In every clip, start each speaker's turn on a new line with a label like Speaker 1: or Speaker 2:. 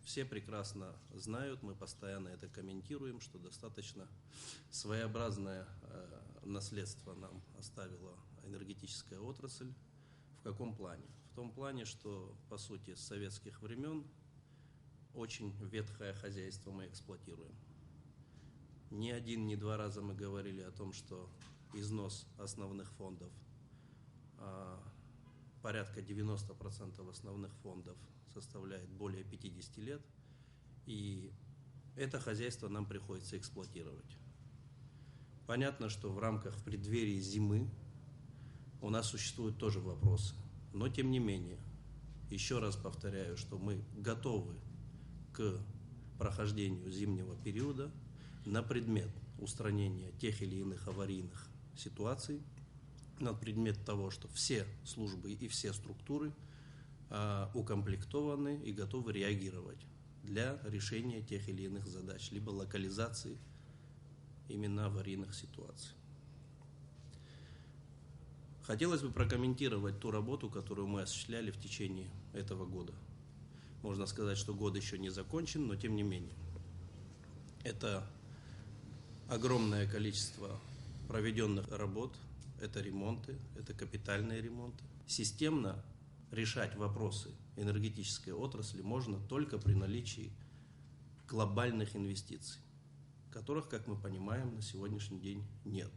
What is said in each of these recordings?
Speaker 1: Все прекрасно знают, мы постоянно это комментируем, что достаточно своеобразное наследство нам оставила энергетическая отрасль. В каком плане? В том плане, что, по сути, с советских времен очень ветхое хозяйство мы эксплуатируем. Ни один, ни два раза мы говорили о том, что износ основных фондов, порядка 90% основных фондов составляет более 50 лет, и это хозяйство нам приходится эксплуатировать. Понятно, что в рамках преддверии зимы у нас существуют тоже вопросы, но тем не менее, еще раз повторяю, что мы готовы к прохождению зимнего периода на предмет устранения тех или иных аварийных ситуаций, на предмет того, что все службы и все структуры укомплектованы и готовы реагировать для решения тех или иных задач, либо локализации именно аварийных ситуаций. Хотелось бы прокомментировать ту работу, которую мы осуществляли в течение этого года. Можно сказать, что год еще не закончен, но тем не менее. Это огромное количество проведенных работ, это ремонты, это капитальные ремонты. Системно решать вопросы энергетической отрасли можно только при наличии глобальных инвестиций, которых, как мы понимаем, на сегодняшний день нет.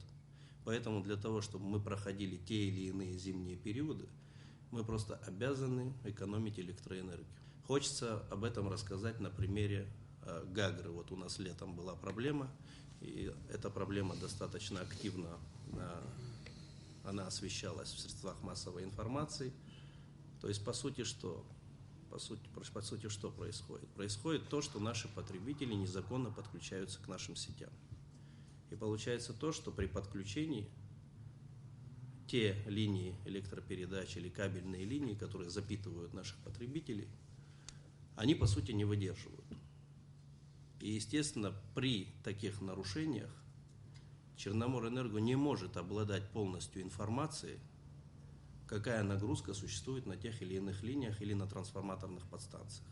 Speaker 1: Поэтому для того, чтобы мы проходили те или иные зимние периоды, мы просто обязаны экономить электроэнергию. Хочется об этом рассказать на примере Гагры. Вот у нас летом была проблема, и эта проблема достаточно активно она освещалась в средствах массовой информации. То есть, по сути, что происходит? Происходит то, что наши потребители незаконно подключаются к нашим сетям. И получается то, что при подключении те линии электропередач или кабельные линии, которые запитывают наших потребителей, они, по сути, не выдерживают. И, естественно, при таких нарушениях Черноморэнерго не может обладать полностью информацией, какая нагрузка существует на тех или иных линиях или на трансформаторных подстанциях.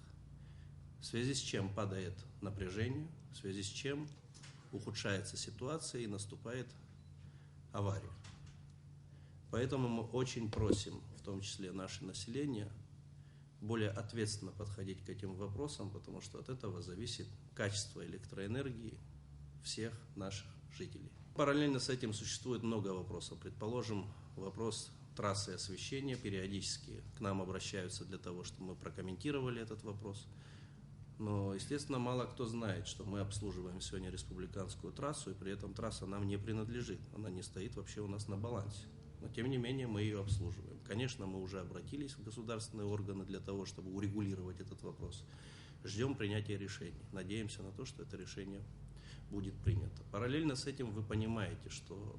Speaker 1: В связи с чем падает напряжение, в связи с чем ухудшается ситуация и наступает авария. Поэтому мы очень просим, в том числе наше население, более ответственно подходить к этим вопросам, потому что от этого зависит качество электроэнергии всех наших жителей. Параллельно с этим существует много вопросов. Предположим, вопрос трассы освещения. Периодически к нам обращаются для того, чтобы мы прокомментировали этот вопрос. Но, естественно, мало кто знает, что мы обслуживаем сегодня республиканскую трассу, и при этом трасса нам не принадлежит. Она не стоит вообще у нас на балансе. Но, тем не менее, мы ее обслуживаем. Конечно, мы уже обратились в государственные органы для того, чтобы урегулировать этот вопрос. Ждем принятия решений. Надеемся на то, что это решение будет принято. Параллельно с этим вы понимаете, что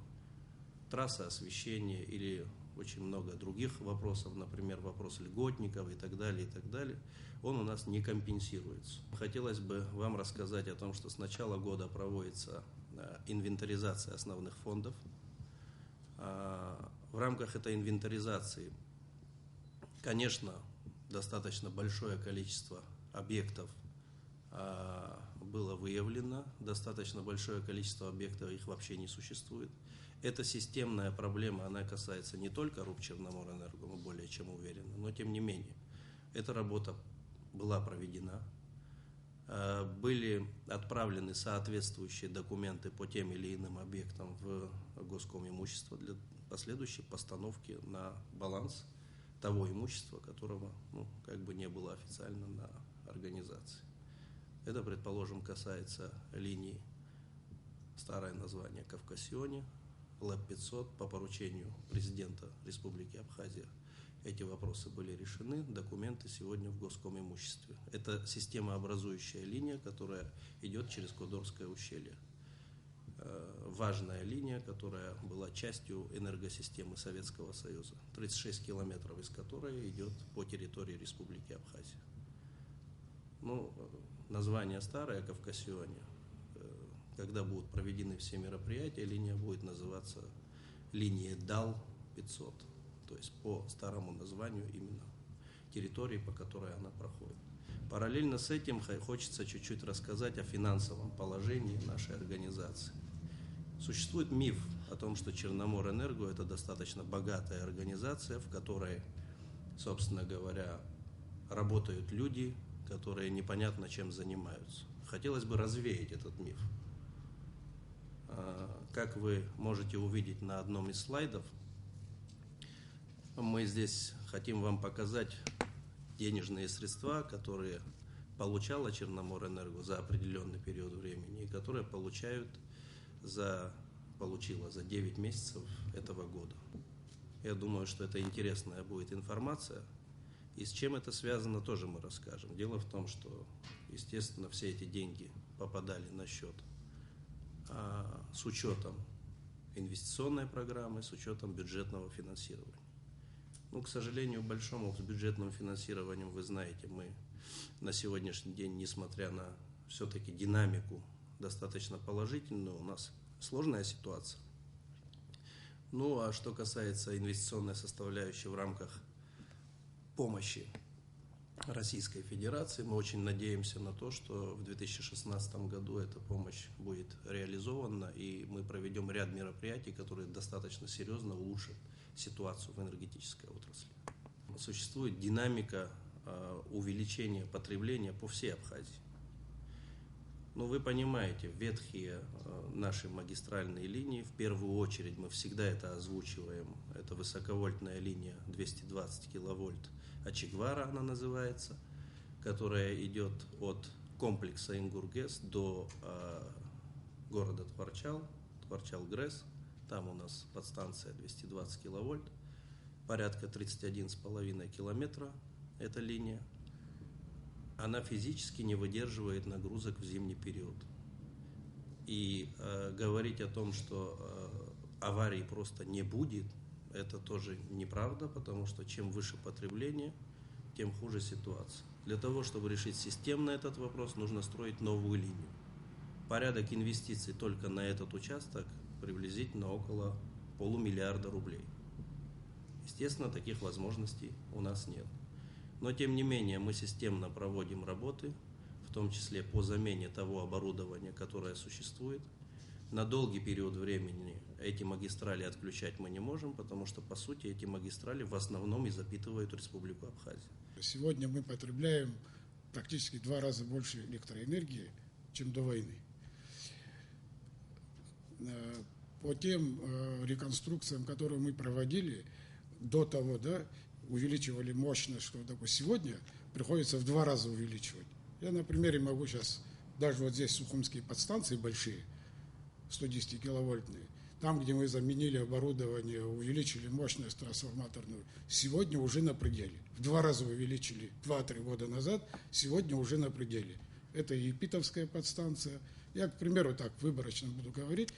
Speaker 1: трасса освещения или очень много других вопросов, например, вопрос льготников и так далее, он у нас не компенсируется. Хотелось бы вам рассказать о том, что с начала года проводится инвентаризация основных фондов. В рамках этой инвентаризации, конечно, достаточно большое количество объектов было выявлено, достаточно большое количество объектов, их вообще не существует. Эта системная проблема, она касается не только РУП Черноморэнерго, мы более чем уверены, но тем не менее, эта работа была проведена, были отправлены соответствующие документы по тем или иным объектам в Госкомимущество для последующей постановки на баланс того имущества, которого не было официально на организации. Это, предположим, касается линии, старое название Кавкасионе, ЛЭП-500, по поручению президента Республики Абхазия. Эти вопросы были решены, документы сегодня в Госкомимуществе. Это системообразующая линия, которая идет через Кодорское ущелье. Важная линия, которая была частью энергосистемы Советского Союза, 36 километров из которой идет по территории Республики Абхазия. Название старое, Кавкасионе. Когда будут проведены все мероприятия, линия будет называться линией ДАЛ-500, то есть по старому названию именно территории, по которой она проходит. Параллельно с этим хочется чуть-чуть рассказать о финансовом положении нашей организации. Существует миф о том, что Черноморэнерго – это достаточно богатая организация, в которой, собственно говоря, работают люди, которые непонятно чем занимаются. Хотелось бы развеять этот миф. Как вы можете увидеть на одном из слайдов, мы здесь хотим вам показать денежные средства, которые получала Черноморэнерго за определенный период времени и которые получила за 9 месяцев этого года. Я думаю, что это интересная будет информация. И с чем это связано, тоже мы расскажем. Дело в том, что, естественно, все эти деньги попадали на счет с учетом инвестиционной программы, с учетом бюджетного финансирования. Ну, к сожалению, большому с бюджетным финансированием, вы знаете, мы на сегодняшний день, несмотря на все-таки динамику достаточно положительную, у нас сложная ситуация. Ну, а что касается инвестиционной составляющей в рамках помощи Российской Федерации, мы очень надеемся на то, что в 2016 году эта помощь будет реализована, и мы проведем ряд мероприятий, которые достаточно серьезно улучшат ситуацию в энергетической отрасли. Существует динамика увеличения потребления по всей Абхазии. Но вы понимаете, ветхие наши магистральные линии, в первую очередь мы всегда это озвучиваем, это высоковольтная линия 220 киловольт Ачигвара, она называется, которая идет от комплекса Ингургес до города Творчал-Грэс. Там у нас подстанция 220 киловольт, порядка 31,5 километра эта линия. Она физически не выдерживает нагрузок в зимний период. И говорить о том, что аварий просто не будет, это тоже неправда, потому что чем выше потребление, тем хуже ситуация. Для того, чтобы решить системно этот вопрос, нужно строить новую линию. Порядок инвестиций только на этот участок приблизительно около $500 миллиарда рублей. Естественно, таких возможностей у нас нет. Но, тем не менее, мы системно проводим работы, в том числе по замене того оборудования, которое существует. На долгий период времени эти магистрали отключать мы не можем, потому что, по сути, эти магистрали в основном и запитывают Республику Абхазия.
Speaker 2: Сегодня мы потребляем практически 2 раза больше электроэнергии, чем до войны. По тем реконструкциям, которые мы проводили до того, увеличивали мощность, что такое, сегодня приходится в 2 раза увеличивать. Я на примере могу сейчас, даже вот здесь сухумские подстанции большие, 110-киловольтные, там, где мы заменили оборудование, увеличили мощность трансформаторную, сегодня уже на пределе. В 2 раза увеличили 2-3 года назад, сегодня уже на пределе. Это Епитовская подстанция. Я, к примеру, так выборочно буду говорить.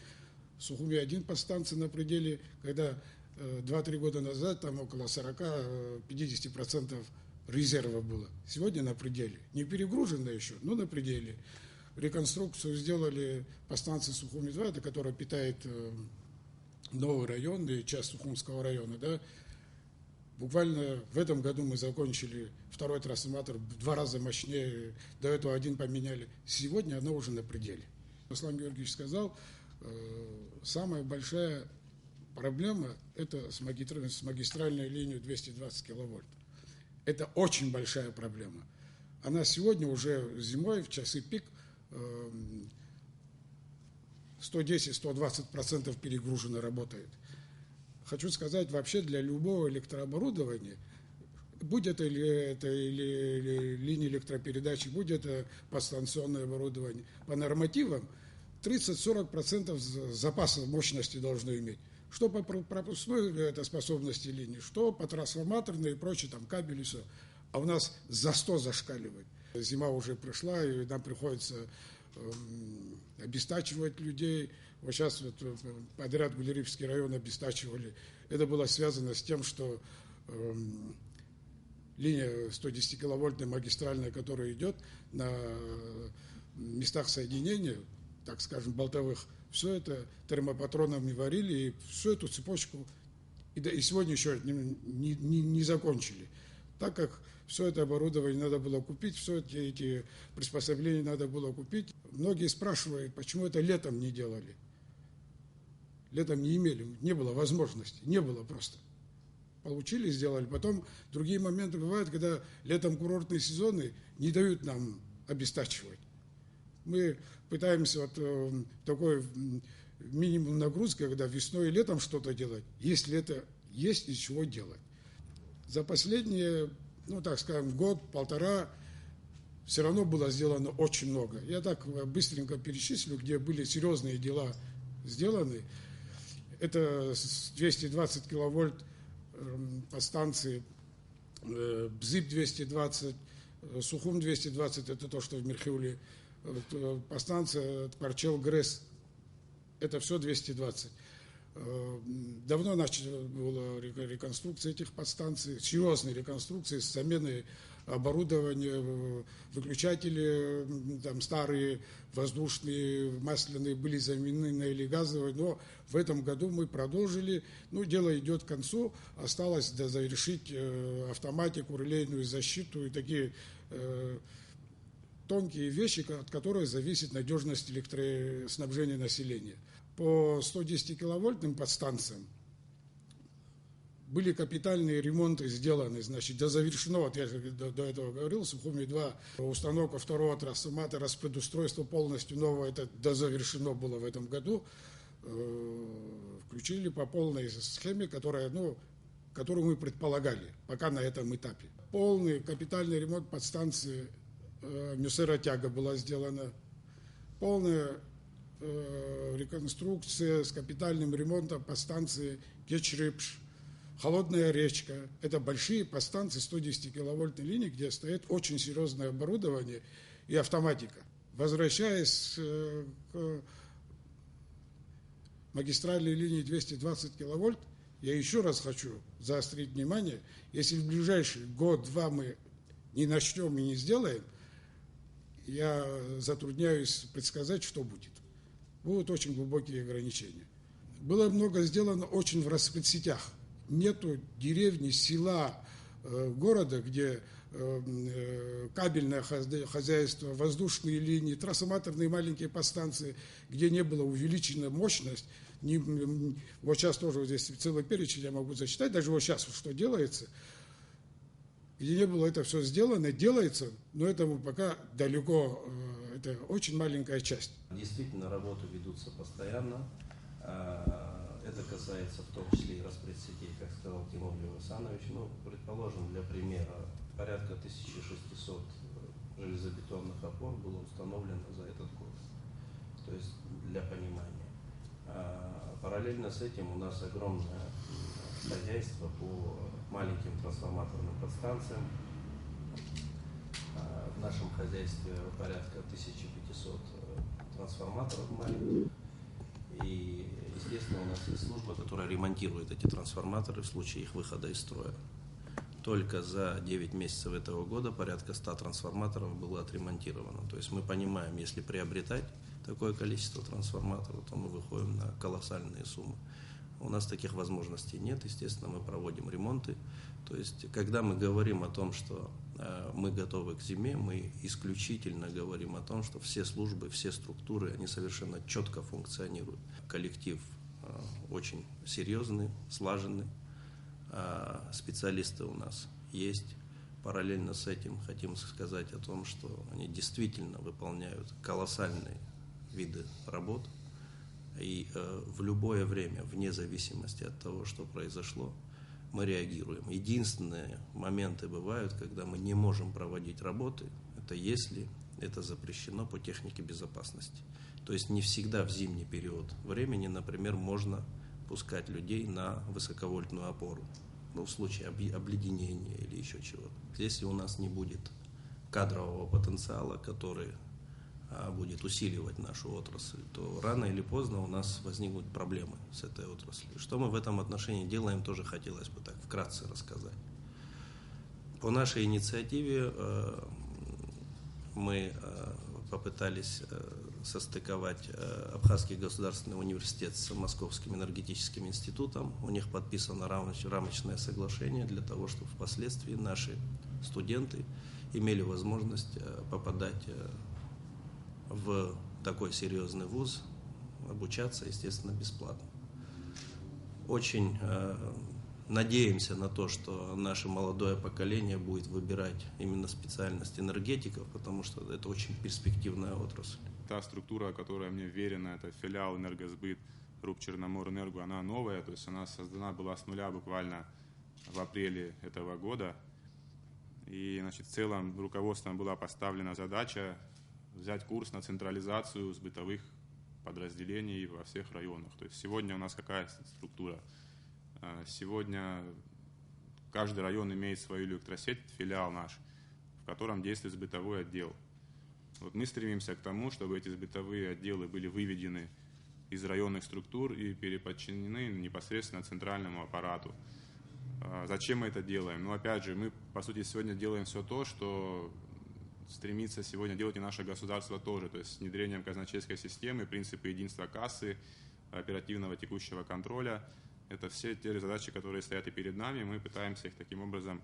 Speaker 2: В Сухуме-1 подстанция на пределе, когда 2-3 года назад там около 40-50% резерва было. Сегодня на пределе. Не перегружено еще, но на пределе. Реконструкцию сделали по станции Сухуми-2, это которая питает новый район и часть Сухумского района. Буквально в этом году мы закончили 2-й трансформатор, в 2 раза мощнее, до этого 1 поменяли. Сегодня она уже на пределе. Руслан Георгиевич сказал, самая большая проблема – это с магистральной линией 220 киловольт. Это очень большая проблема. Она сегодня уже зимой в часы пик 110-120% перегружена работает. Хочу сказать, вообще для любого электрооборудования, будь это или линия электропередачи, будь это подстанционное оборудование, по нормативам 30-40% запаса мощности должно иметь. Что по пропускной способности линии, что по трансформаторной и прочее, там кабели, все. А у нас за 100 зашкаливает. Зима уже пришла, и нам приходится обестачивать людей. Вот сейчас подряд Гулерипский район обестачивали. Это было связано с тем, что линия 110-киловольтная магистральная, которая идет на местах соединения, так скажем, болтовых, все это термопатронами варили, и всю эту цепочку и сегодня еще не закончили. Так как все это оборудование надо было купить, все эти приспособления надо было купить, многие спрашивают, почему это летом не делали. Летом не имели, не было возможности, не было просто. Получили, сделали. Потом другие моменты бывают, когда летом курортные сезоны не дают нам обестачивать. Мы пытаемся такой минимум нагрузки, когда весной и летом что-то делать, если это есть из чего делать. За последние, так скажем, год-полтора все равно было сделано очень много. Я так быстренько перечислю, где были серьезные дела сделаны. Это 220 киловольт по станции БЗИП-220, Сухум-220, это то, что в Мирхиуле, по станции Парчел-Грэс, это все 220. Давно была реконструкция этих подстанций, серьезные реконструкции с заменой оборудования, выключатели там старые, воздушные, масляные были заменены на или газовые, но в этом году мы продолжили, дело идет к концу, осталось завершить автоматику, релейную защиту и такие тонкие вещи, от которых зависит надежность электроснабжения населения. По 110 киловольтным подстанциям были капитальные ремонты сделаны, завершено, я до этого говорил, Сухуми-2, установка второго трансформатора с предустройством полностью нового, это дозавершено было в этом году, включили по полной схеме, которую мы предполагали, пока на этом этапе. Полный капитальный ремонт подстанции Мюсера-Тяга была сделана, полная реконструкция с капитальным ремонтом подстанции Кечрипш, Холодная речка. Это большие подстанции 110 киловольтной линии, где стоит очень серьезное оборудование и автоматика. Возвращаясь к магистральной линии 220 киловольт, я еще раз хочу заострить внимание, если в ближайший год-два мы не начнем и не сделаем, я затрудняюсь предсказать, что будет. Будут очень глубокие ограничения. Было много сделано очень в распредсетях. Нету деревни, села, города, где кабельное хозяйство, воздушные линии, трансформаторные маленькие подстанции, где не была увеличена мощность. Вот сейчас тоже здесь целый перечень я могу зачитать, даже вот сейчас что делается, где не было это все сделано, делается, но этому пока далеко, это очень маленькая часть.
Speaker 1: Действительно, работы ведутся постоянно. Это касается в том числе и распредсетей, как сказал Тимур Левасанович. Предположим, для примера, порядка 1600 железобетонных опор было установлено за этот год. То есть для понимания. Параллельно с этим у нас огромное хозяйство по маленьким трансформаторным подстанциям. В нашем хозяйстве порядка 1500 трансформаторов маленьких. И, естественно, у нас есть служба, которая ремонтирует эти трансформаторы в случае их выхода из строя. Только за 9 месяцев этого года порядка 100 трансформаторов было отремонтировано. То есть мы понимаем, если приобретать такое количество трансформаторов, то мы выходим на колоссальные суммы. У нас таких возможностей нет, естественно, мы проводим ремонты. То есть, когда мы говорим о том, что мы готовы к зиме, мы исключительно говорим о том, что все службы, все структуры, они совершенно четко функционируют. Коллектив очень серьезный, слаженный, специалисты у нас есть. Параллельно с этим хотим сказать о том, что они действительно выполняют колоссальные виды работ. И в любое время, вне зависимости от того, что произошло, мы реагируем. Единственные моменты бывают, когда мы не можем проводить работы, это если это запрещено по технике безопасности. То есть не всегда в зимний период времени, например, можно пускать людей на высоковольтную опору, в случае обледенения или еще чего-то. Если у нас не будет кадрового потенциала, который будет усиливать нашу отрасль, то рано или поздно у нас возникнут проблемы с этой отраслью. Что мы в этом отношении делаем, тоже хотелось бы так вкратце рассказать. По нашей инициативе мы попытались состыковать Абхазский государственный университет с Московским энергетическим институтом. У них подписано рамочное соглашение для того, чтобы впоследствии наши студенты имели возможность попадать в такой серьезный вуз, обучаться, естественно, бесплатно. Очень надеемся на то, что наше молодое поколение будет выбирать именно специальность энергетиков, потому что это очень перспективная отрасль.
Speaker 3: Та структура, которая мне верена, это филиал «Энергосбыт» РУП «Черноморэнерго», она новая, то есть она создана была с нуля буквально в апреле этого года. И, значит, в целом руководством была поставлена задача взять курс на централизацию сбытовых подразделений во всех районах. То есть сегодня у нас какая структура? Сегодня каждый район имеет свою электросеть, филиал наш, в котором действует сбытовой отдел. Вот мы стремимся к тому, чтобы эти сбытовые отделы были выведены из районных структур и переподчинены непосредственно центральному аппарату. Зачем мы это делаем? Ну, опять же, мы, по сути, сегодня делаем все то, что стремится сегодня делать и наше государство тоже, то есть с внедрением казначейской системы, принципы единства кассы, оперативного текущего контроля. Это все те задачи, которые стоят и перед нами, мы пытаемся их таким образом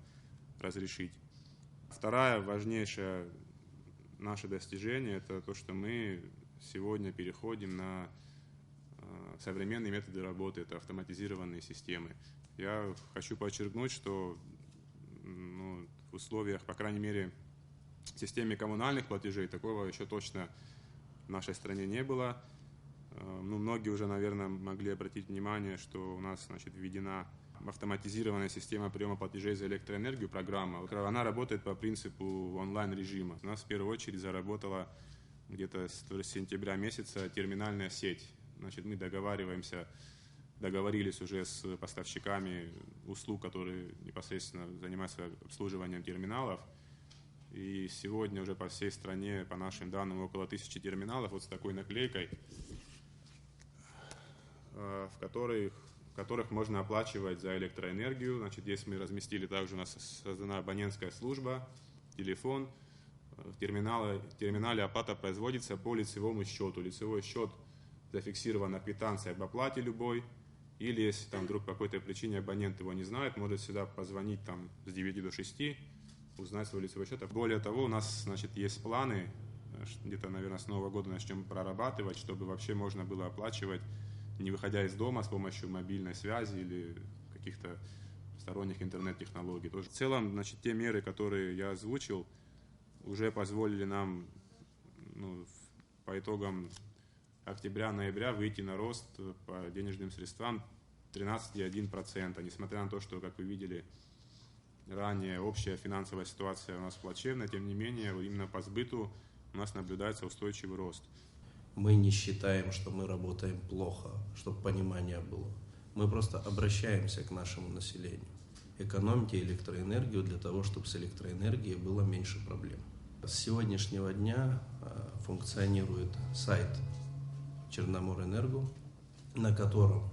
Speaker 3: разрешить. Второе важнейшее наше достижение – это то, что мы сегодня переходим на современные методы работы, это автоматизированные системы. Я хочу подчеркнуть, что в условиях, по крайней мере, в системе коммунальных платежей такого еще точно в нашей стране не было. Многие уже, наверное, могли обратить внимание, что у нас, значит, введена автоматизированная система приема платежей за электроэнергию, программа. Она работает по принципу онлайн-режима. У нас в первую очередь заработала где-то с сентября месяца терминальная сеть. Значит, мы договорились уже с поставщиками услуг, которые непосредственно занимаются обслуживанием терминалов. И сегодня уже по всей стране, по нашим данным, около 1000 терминалов вот с такой наклейкой, в которых можно оплачивать за электроэнергию. Значит, здесь мы разместили, также у нас создана абонентская служба, телефон. В терминале оплата производится по лицевому счету. Лицевой счет зафиксирован на квитанции об оплате любой. Или если там вдруг по какой-то причине абонент его не знает, может сюда позвонить там с 9 до 6, узнать свой лицевой счет. Более того, у нас, значит, есть планы, где-то, наверное, с Нового года начнем прорабатывать, чтобы вообще можно было оплачивать, не выходя из дома, с помощью мобильной связи или каких-то сторонних интернет-технологий. В целом, значит, те меры, которые я озвучил, уже позволили нам по итогам октября-ноября выйти на рост по денежным средствам 13,1%. Несмотря на то, что, как вы видели ранее, общая финансовая ситуация у нас плачевная, тем не менее, именно по сбыту у нас наблюдается устойчивый рост.
Speaker 1: Мы не считаем, что мы работаем плохо, чтобы понимание было. Мы просто обращаемся к нашему населению. Экономьте электроэнергию для того, чтобы с электроэнергией было меньше проблем. С сегодняшнего дня функционирует сайт Черноморэнерго, на котором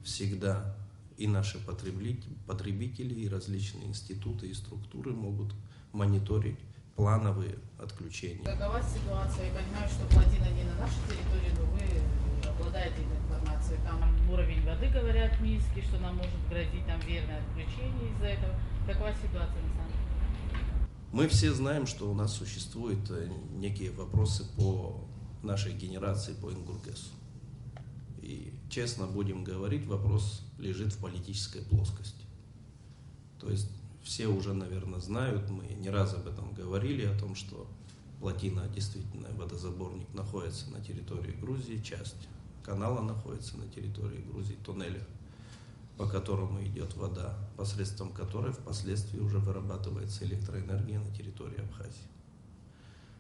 Speaker 1: всегда и наши потребители, и различные институты и структуры могут мониторить плановые отключения.
Speaker 4: Какова ситуация? Я понимаю, что плотина не на нашей территории, но вы обладаете этой информацией. Там уровень воды, говорят, низкий, что нам может грозить там верное отключение из-за этого. Какова ситуация на самом деле?
Speaker 1: Мы все знаем, что у нас существуют некие вопросы по нашей генерации, по Ингургесу. И честно будем говорить, вопрос лежит в политической плоскости. То есть все уже, наверное, знают, мы не раз об этом говорили, о том, что плотина, действительно, водозаборник находится на территории Грузии, часть канала находится на территории Грузии, туннеля, по которому идет вода, посредством которой впоследствии уже вырабатывается электроэнергия на территории Абхазии.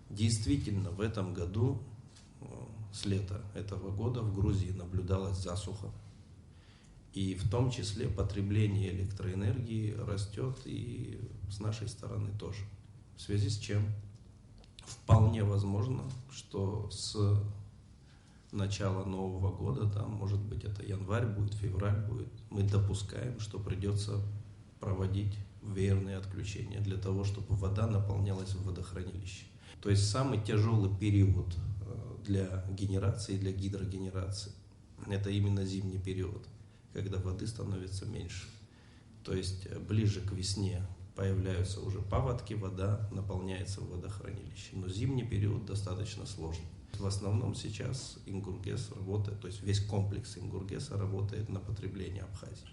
Speaker 1: Действительно, в этом году, с лета этого года, в Грузии наблюдалась засуха. И в том числе потребление электроэнергии растет и с нашей стороны тоже. В связи с чем вполне возможно, что с начала Нового года, там, может быть, это январь будет, февраль будет, мы допускаем, что придется проводить веерные отключения для того, чтобы вода наполнялась в водохранилище. То есть самый тяжелый период для генерации, для гидрогенерации – это именно зимний период, когда воды становится меньше. То есть ближе к весне появляются уже паводки, вода наполняется в водохранилище. Но зимний период достаточно сложный. В основном сейчас Ингургес работает, то есть весь комплекс Ингургеса работает на потребление Абхазии.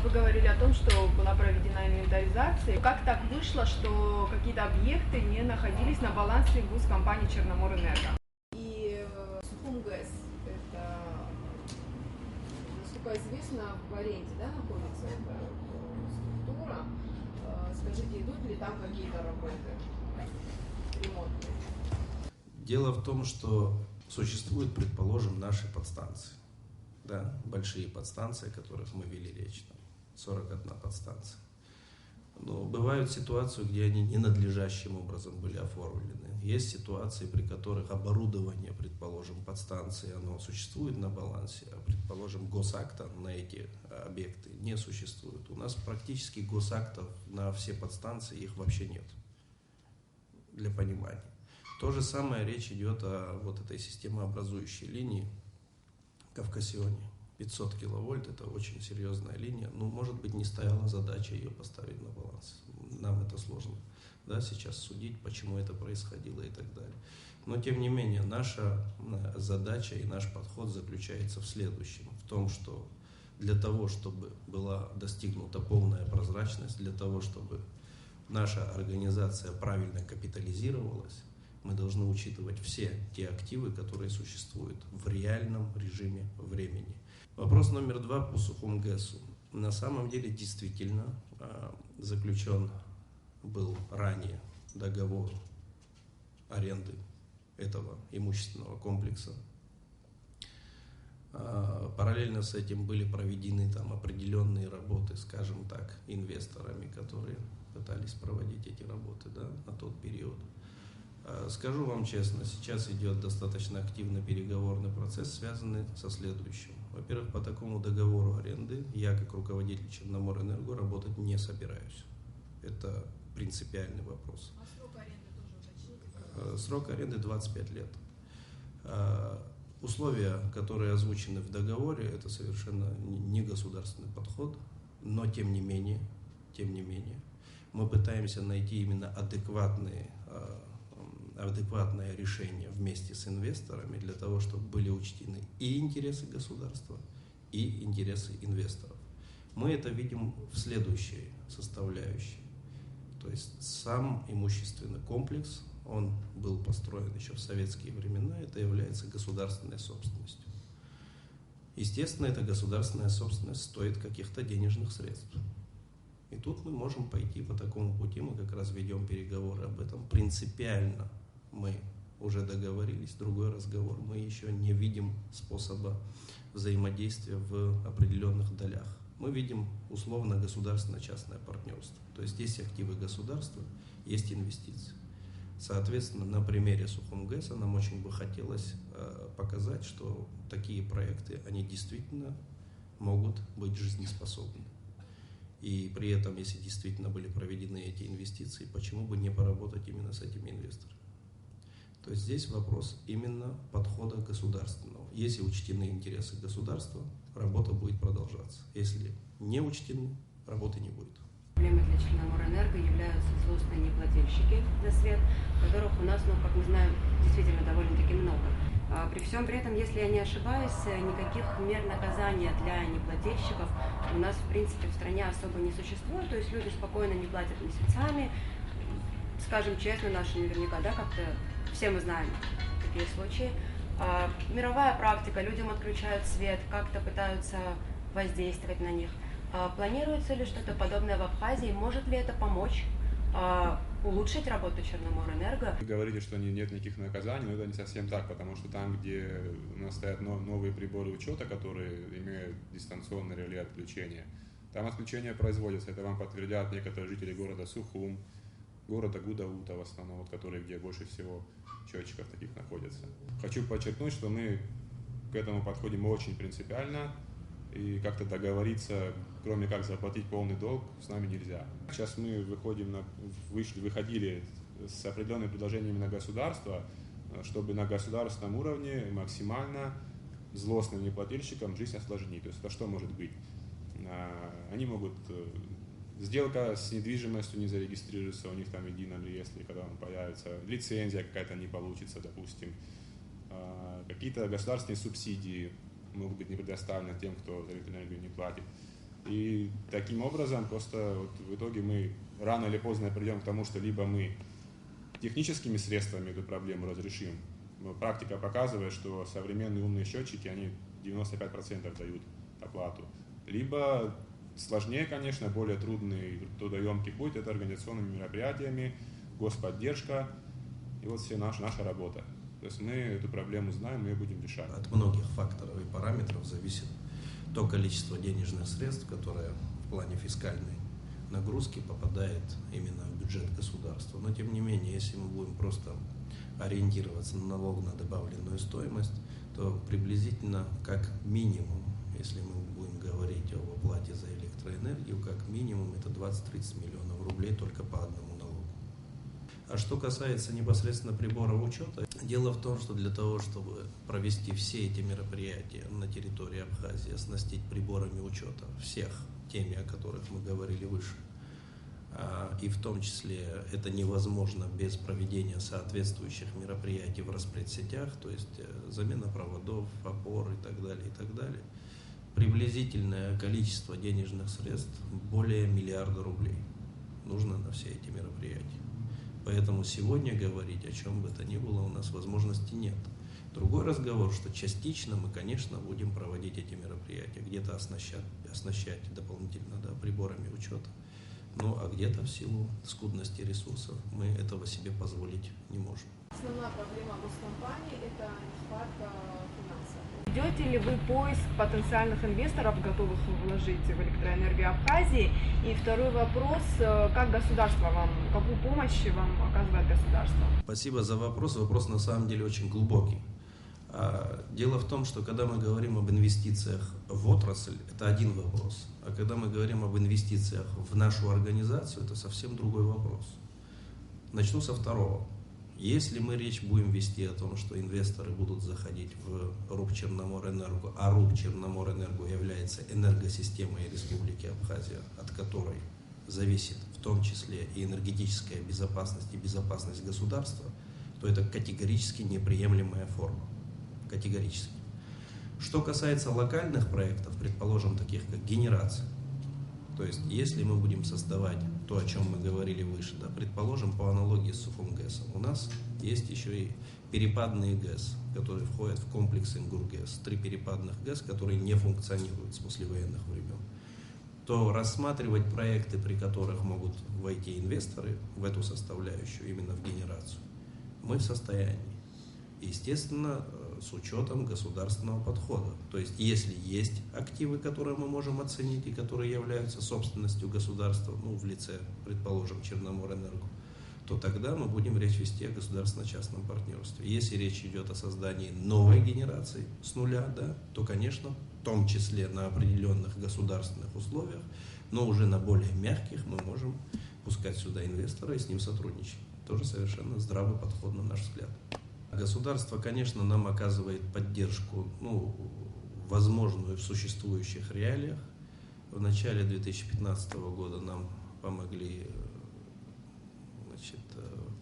Speaker 5: Вы говорили о том, что была проведена инвентаризация. Как так вышло, что какие-то объекты не находились на балансе ГУС компании Черноморэнерго? И Сухумгэс, это, насколько известно, в аренде, да, находится эта структура. Скажите, идут ли там какие-то работы ремонтные?
Speaker 1: Дело в том, что существуют, предположим, наши подстанции. Да, большие подстанции, о которых мы вели речь, там, 41 подстанция. Но бывают ситуации, где они ненадлежащим образом были оформлены. Есть ситуации, при которых оборудование, предположим, подстанции, оно существует на балансе, а, предположим, госакта на эти объекты не существует. У нас практически госактов на все подстанции, их вообще нет, для понимания. То же самое речь идет о вот этой системообразующей линии Кавкасионе. 500 киловольт – это очень серьезная линия. Ну, может быть, не стояла задача ее поставить на баланс. Нам это сложно, да, сейчас судить, почему это происходило и так далее. Но, тем не менее, наша задача и наш подход заключается в следующем. В том, что для того, чтобы была достигнута полная прозрачность, для того, чтобы наша организация правильно капитализировалась, мы должны учитывать все те активы, которые существуют в реальном режиме времени. Вопрос номер 2 по Сухумгэсу. На самом деле действительно заключен был ранее договор аренды этого имущественного комплекса. Параллельно с этим были проведены там определенные работы, скажем так, инвесторами, которые пытались проводить эти работы, да, на тот период. Скажу вам честно, сейчас идет достаточно активный переговорный процесс, связанный со следующим. Во-первых, по такому договору аренды я, как руководитель Черноморэнерго, работать не собираюсь. Это принципиальный вопрос.
Speaker 5: А срок аренды тоже уточните?
Speaker 1: Срок аренды 25 лет. Условия, которые озвучены в договоре, это совершенно не государственный подход, но тем не менее, мы пытаемся найти именно адекватное решение вместе с инвесторами для того, чтобы были учтены и интересы государства, и интересы инвесторов. Мы это видим в следующей составляющей. То есть сам имущественный комплекс, он был построен еще в советские времена, это является государственной собственностью. Естественно, эта государственная собственность стоит каких-то денежных средств. И тут мы можем пойти по такому пути, мы как раз ведем переговоры об этом. Принципиально мы уже договорились, другой разговор, мы еще не видим способа взаимодействия в определенных долях. Мы видим условно государственно-частное партнерство. То есть есть активы государства, есть инвестиции. Соответственно, на примере Сухумгэса нам очень бы хотелось показать, что такие проекты, они действительно могут быть жизнеспособны. И при этом, если действительно были проведены эти инвестиции, почему бы не поработать именно с этими инвесторами? То есть здесь вопрос именно подхода государственного. Если учтены интересы государства, работа будет продолжаться. Если не учтены, работы не будет.
Speaker 6: Проблемой для Черноморэнерго являются злостные неплательщики за свет, которых у нас, как мы знаем, действительно довольно-таки много. При всем при этом, если я не ошибаюсь, никаких мер наказания для неплательщиков у нас, в принципе, в стране особо не существует. То есть люди спокойно не платят месяцами. Скажем честно, наши наверняка, да, как-то все мы знаем такие случаи. Мировая практика, людям отключают свет, как-то пытаются воздействовать на них. Планируется ли что-то подобное в Абхазии? Может ли это помочь улучшить работу Черноморэнерго?
Speaker 3: Вы говорите, что нет никаких наказаний, но это не совсем так, потому что там, где у нас стоят новые приборы учета, которые имеют дистанционное реле отключения, там отключение производится. Это вам подтвердят некоторые жители города Сухум, города Гудаута в основном, которые где больше всего счетчиков таких находится. Хочу подчеркнуть, что мы к этому подходим очень принципиально. и как-то договориться, кроме как заплатить полный долг, с нами нельзя. Сейчас мы выходили с определенными предложениями на государство, чтобы на государственном уровне максимально злостным неплательщикам жизнь осложнить. То есть это что может быть? Они могут... Сделка с недвижимостью не зарегистрируется у них там в едином реестре, когда он появится, лицензия какая-то не получится, допустим, какие-то государственные субсидии могут быть не предоставлены тем, кто за электроэнергию не платит. И таким образом просто вот в итоге мы рано или поздно придем к тому, что либо мы техническими средствами эту проблему разрешим. Но практика показывает, что современные умные счетчики, они 95% дают оплату. Либо сложнее, конечно, более трудный, трудоемкий путь – это организационными мероприятиями, господдержка и вот все наша работа. То есть мы эту проблему знаем, мы ее будем решать.
Speaker 1: От многих факторов и параметров зависит то количество денежных средств, которое в плане фискальной нагрузки попадает именно в бюджет государства. Но тем не менее, если мы будем просто ориентироваться на налог на добавленную стоимость, то приблизительно как минимум, если мы будем говорить об оплате за электроэнергию, как минимум это 20-30 миллионов рублей только по одному налогу. А что касается непосредственно приборов учета, дело в том, что для того, чтобы провести все эти мероприятия на территории Абхазии, оснастить приборами учета всех теми, о которых мы говорили выше, и в том числе это невозможно без проведения соответствующих мероприятий в распредсетях, то есть замена проводов, опор и так далее, приблизительное количество денежных средств более миллиарда рублей нужно на все эти мероприятия. Поэтому сегодня говорить о чем бы то ни было у нас возможности нет. Другой разговор, что частично мы, конечно, будем проводить эти мероприятия, где-то оснащать дополнительно приборами учета, ну а где-то в силу скудности ресурсов мы этого себе позволить не можем.
Speaker 5: Основная проблема госкомпании – это нехватка финансов. Ведете ли вы поиск потенциальных инвесторов, готовых вложить в электроэнергию Абхазии? И второй вопрос, как государство вам, какую помощь вам оказывает государство?
Speaker 1: Спасибо за вопрос. Вопрос на самом деле очень глубокий. Дело в том, что когда мы говорим об инвестициях в отрасль, это один вопрос. А когда мы говорим об инвестициях в нашу организацию, это совсем другой вопрос. Начну со второго. Если мы речь будем вести о том, что инвесторы будут заходить в РУП Черноморэнерго, а РУП Черноморэнерго является энергосистемой Республики Абхазия, от которой зависит в том числе и энергетическая безопасность, и безопасность государства, то это категорически неприемлемая форма. Категорически. Что касается локальных проектов, предположим, таких как генерация, то есть если мы будем создавать то, о чем мы говорили выше, предположим, по аналогии с Суфумгэсом, у нас есть еще и перепадные ГЭС, которые входят в комплекс Ингургэс, 3 перепадных ГЭС, которые не функционируют с послевоенных времен, то рассматривать проекты, при которых могут войти инвесторы в эту составляющую, именно в генерацию, мы в состоянии. Естественно, с учетом государственного подхода. То есть, если есть активы, которые мы можем оценить и которые являются собственностью государства, в лице, предположим, Черноморэнерго, то тогда мы будем речь вести о государственно-частном партнерстве. Если речь идет о создании новой генерации с нуля, то, конечно, в том числе на определенных государственных условиях, но уже на более мягких мы можем пускать сюда инвестора и с ним сотрудничать. Тоже совершенно здравый подход, на наш взгляд. Государство, конечно, нам оказывает поддержку, возможную в существующих реалиях. В начале 2015 года нам помогли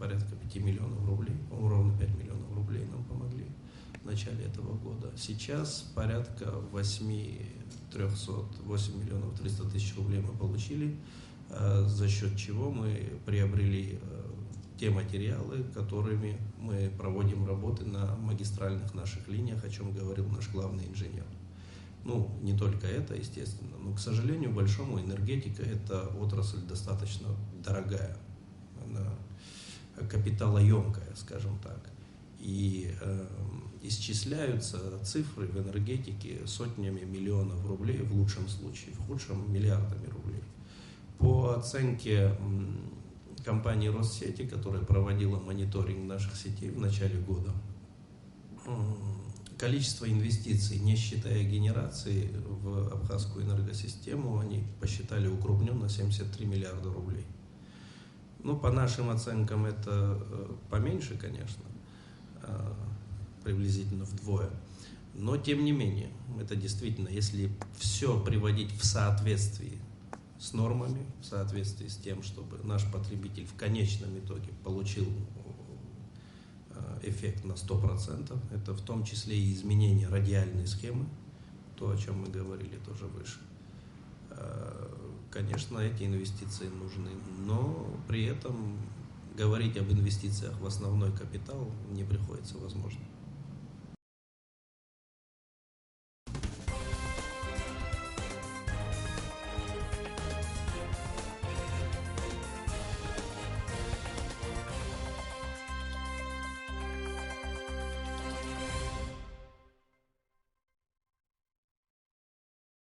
Speaker 1: порядка 5 миллионов рублей, ровно 5 миллионов рублей нам помогли в начале этого года. Сейчас порядка 8 миллионов 300 тысяч рублей мы получили, за счет чего мы приобрели те материалы, которыми мы проводим работы на магистральных наших линиях, о чем говорил наш главный инженер. Не только это, естественно, но, к сожалению, большому, энергетика – это отрасль достаточно дорогая, она капиталоемкая, скажем так. И исчисляются цифры в энергетике сотнями миллионов рублей в лучшем случае, в худшем – миллиардами рублей. По оценке компании Россети, которая проводила мониторинг наших сетей в начале года, количество инвестиций, не считая генерации, в абхазскую энергосистему они посчитали укрупненно 73 миллиарда рублей. Ну, по нашим оценкам, это поменьше, конечно, приблизительно вдвое. Но, тем не менее, это действительно, если все приводить в соответствии с нормами, в соответствии с тем, чтобы наш потребитель в конечном итоге получил эффект на 100%, это в том числе и изменение радиальной схемы, то, о чем мы говорили тоже выше. Конечно, эти инвестиции нужны, но при этом говорить об инвестициях в основной капитал не приходится возможно.